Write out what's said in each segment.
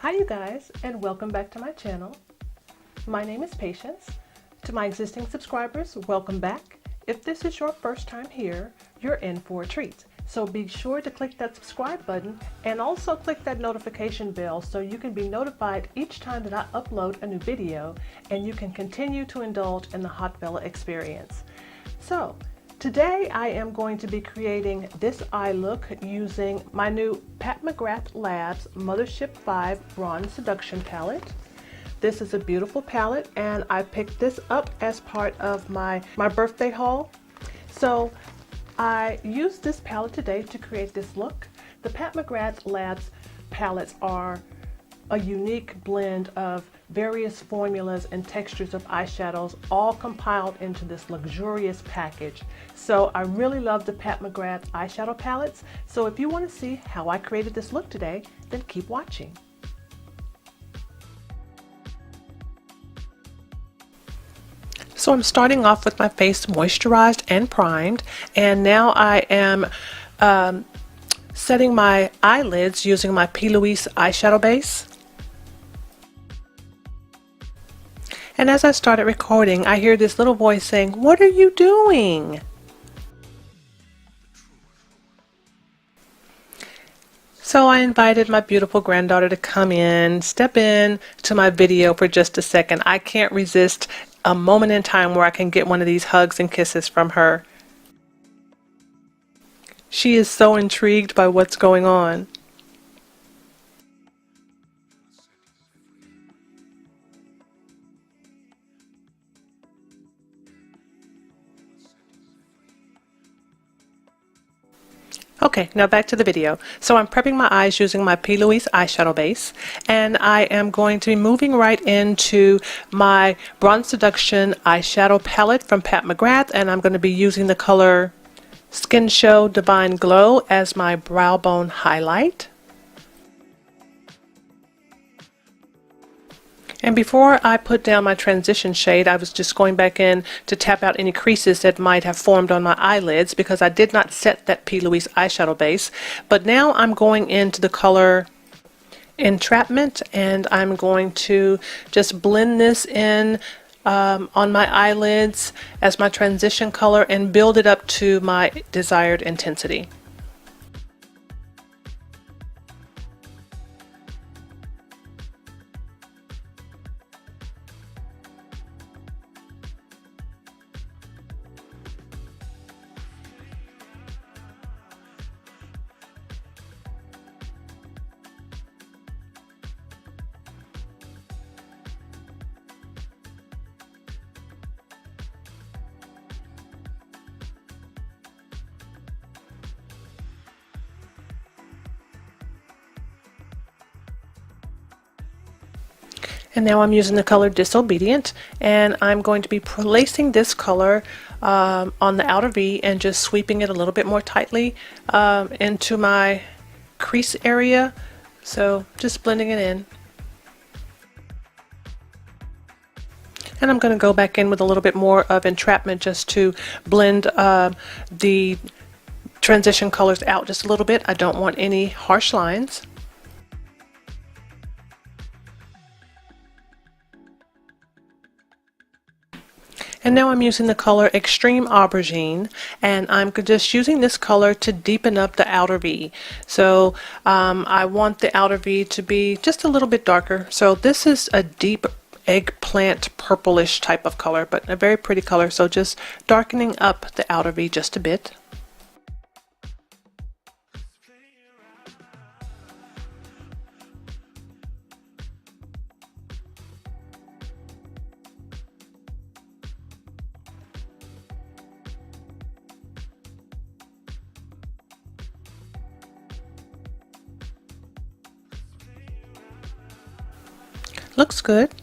Hi you guys, and welcome back to my channel. My name is Patience. To my existing subscribers, welcome back. If this is your first time here, you're in for a treat. So be sure to click that subscribe button and also click that notification bell so you can be notified each time that I upload a new video and you can continue to indulge in the Hot Vela experience. So today I am going to be creating this eye look using my new Pat McGrath Labs Mothership 5 Bronze Seduction palette. This is a beautiful palette and I picked this up as part of my birthday haul. So I used this palette today to create this look. The Pat McGrath Labs palettes are a unique blend of various formulas and textures of eyeshadows all compiled into this luxurious package. So I really love the Pat McGrath eyeshadow palettes. So if you want to see how I created this look today, then keep watching. So I'm starting off with my face moisturized and primed, and now I am setting my eyelids using my P. Louise eyeshadow base. And as I started recording, I hear this little voice saying, "What are you doing?" So I invited my beautiful granddaughter to come in, step in to my video for just a second. I can't resist a moment in time where I can get one of these hugs and kisses from her. She is so intrigued by what's going on. Okay, now back to the video. So I'm prepping my eyes using my P. Louise eyeshadow base, and I am going to be moving right into my Bronze Seduction eyeshadow palette from Pat McGrath, and I'm going to be using the color Skin Show Divine Glow as my brow bone highlight. And before I put down my transition shade, I was just going back in to tap out any creases that might have formed on my eyelids because I did not set that P. Louise eyeshadow base. But now I'm going into the color Entrapment, and I'm going to just blend this in on my eyelids as my transition color and build it up to my desired intensity. And now I'm using the color Disobedient, and I'm going to be placing this color on the outer V and just sweeping it a little bit more tightly into my crease area. So just blending it in. And I'm going to go back in with a little bit more of Entrapment just to blend the transition colors out just a little bit. I don't want any harsh lines. And now I'm using the color Extreme Aubergine, and I'm just using this color to deepen up the outer V. So I want the outer V to be just a little bit darker. So this is a deep eggplant purplish type of color, but a very pretty color. So just darkening up the outer V just a bit. Looks good.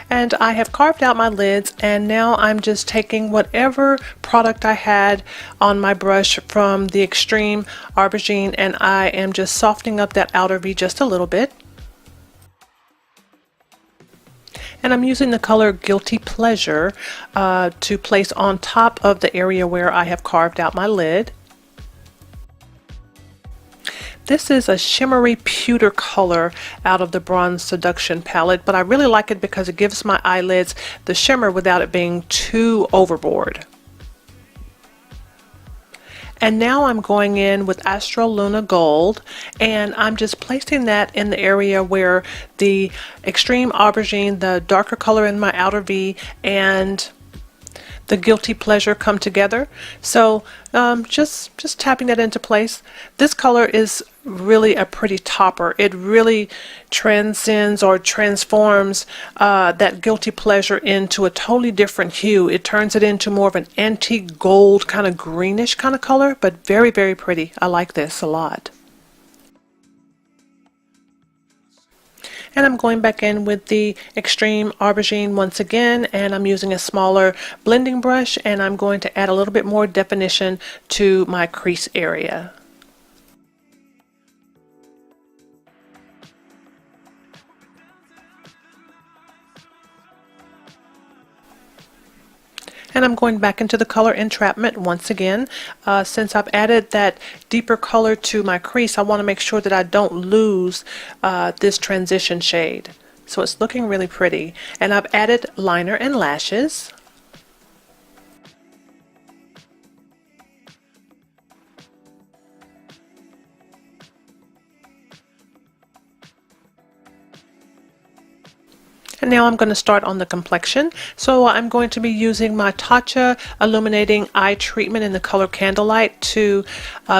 And I have carved out my lids, and now I'm just taking whatever product I had on my brush from the Extreme Aubergine, and I am just softening up that outer V just a little bit. And I'm using the color Guilty Pleasure to place on top of the area where I have carved out my lid. This is a shimmery pewter color out of the Bronze Seduction palette, but I really like it because it gives my eyelids the shimmer without it being too overboard. And now I'm going in with Astro Luna Gold, and I'm just placing that in the area where the Extreme Aubergine, the darker color in my outer V, and the Guilty Pleasure come together. So just tapping that into place. This color is really a pretty topper. It really transcends or transforms that Guilty Pleasure into a totally different hue. It turns it into more of an antique gold kind of greenish kind of color, but very, very pretty. I like this a lot. And I'm going back in with the Extreme Aubergine once again, and I'm using a smaller blending brush, and I'm going to add a little bit more definition to my crease area. And I'm going back into the color Entrapment once again. Since I've added that deeper color to my crease, I want to make sure that I don't lose this transition shade. So it's looking really pretty. And I've added liner and lashes. And now I'm going to start on the complexion. So I'm going to be using my Tatcha Illuminating Eye Treatment in the color Candlelight to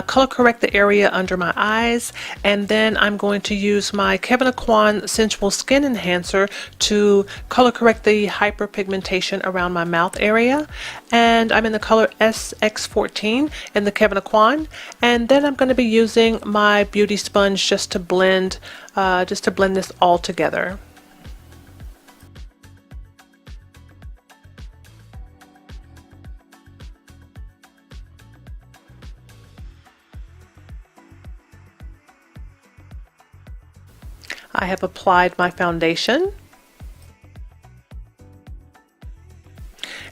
color correct the area under my eyes. And then I'm going to use my Kevyn Aucoin Sensual Skin Enhancer to color correct the hyperpigmentation around my mouth area. And I'm in the color SX14 in the Kevyn Aucoin. And then I'm going to be using my Beauty Sponge just to blend this all together. I have applied my foundation.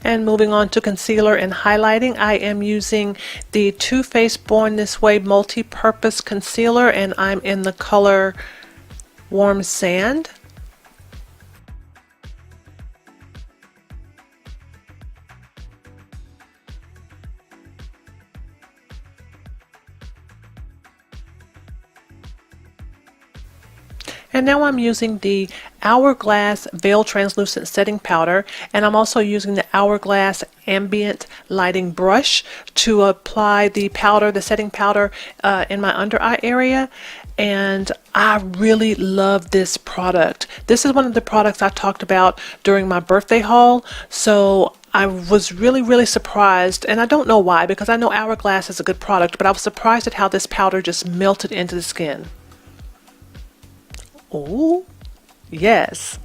And moving on to concealer and highlighting, I am using the Too Faced Born This Way multi-purpose concealer, and I'm in the color Warm Sand. And now I'm using the Hourglass Veil Translucent Setting Powder, and I'm also using the Hourglass Ambient Lighting Brush to apply the powder, the setting powder, in my under eye area. And I really love this product. This is one of the products I talked about during my birthday haul, so I was really surprised, and I don't know why, because I know Hourglass is a good product, but I was surprised at how this powder just melted into the skin. Oh, yes.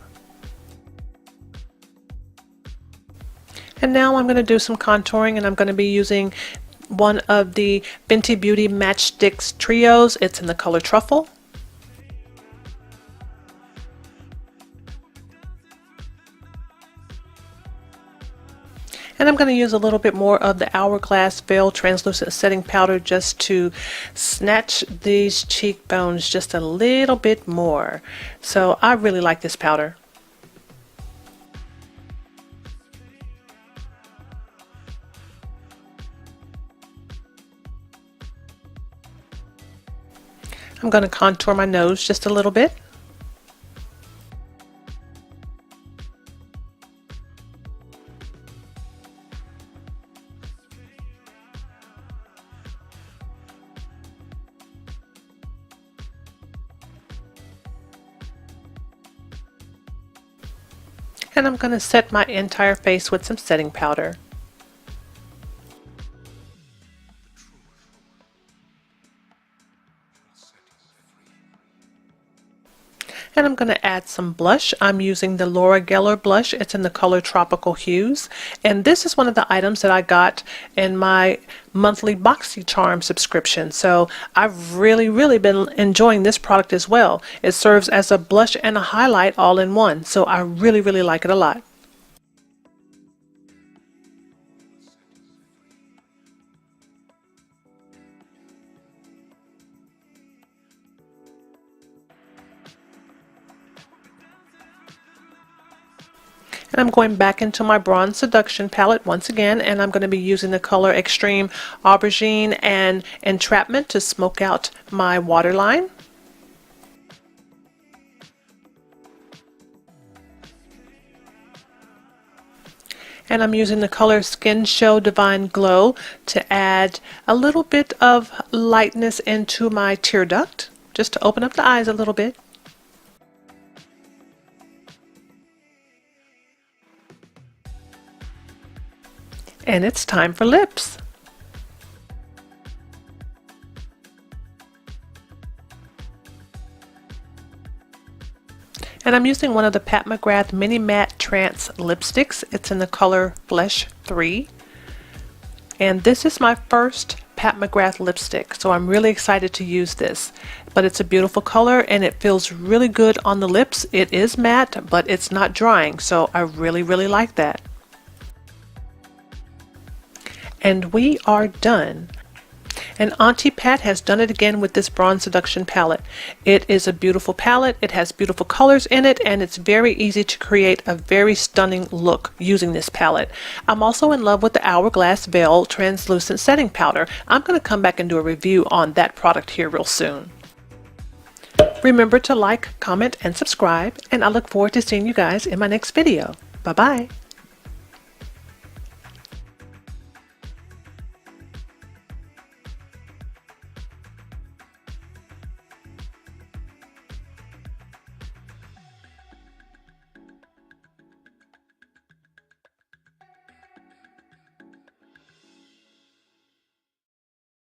And now I'm going to do some contouring, and I'm going to be using one of the Fenty Beauty Matchsticks Trios. It's in the color Truffle. And I'm going to use a little bit more of the Hourglass Veil Translucent Setting Powder just to snatch these cheekbones just a little bit more. So I really like this powder. I'm going to contour my nose just a little bit. And I'm going to set my entire face with some setting powder. And I'm going to add some blush. I'm using the Laura Geller blush. It's in the color Tropical Hues. And this is one of the items that I got in my monthly BoxyCharm subscription. So I've really been enjoying this product as well. It serves as a blush and a highlight all in one. So I really like it a lot. And I'm going back into my Bronze Seduction palette once again, and I'm going to be using the color Extreme Aubergine and Entrapment to smoke out my waterline. And I'm using the color Skin Show Divine Glow to add a little bit of lightness into my tear duct, just to open up the eyes a little bit. And it's time for lips. And I'm using one of the Pat McGrath Mini Matte Trance lipsticks. It's in the color Flesh 3. And this is my first Pat McGrath lipstick, so I'm really excited to use this. But it's a beautiful color and it feels really good on the lips. It is matte, but it's not drying, so I really like that. And we are done. And Auntie Pat has done it again with this Bronze Seduction palette. It is a beautiful palette, it has beautiful colors in it, and it's very easy to create a very stunning look using this palette. I'm also in love with the Hourglass Veil Translucent Setting Powder. I'm going to come back and do a review on that product here real soon. Remember to like, comment, and subscribe, and I look forward to seeing you guys in my next video. Bye-bye.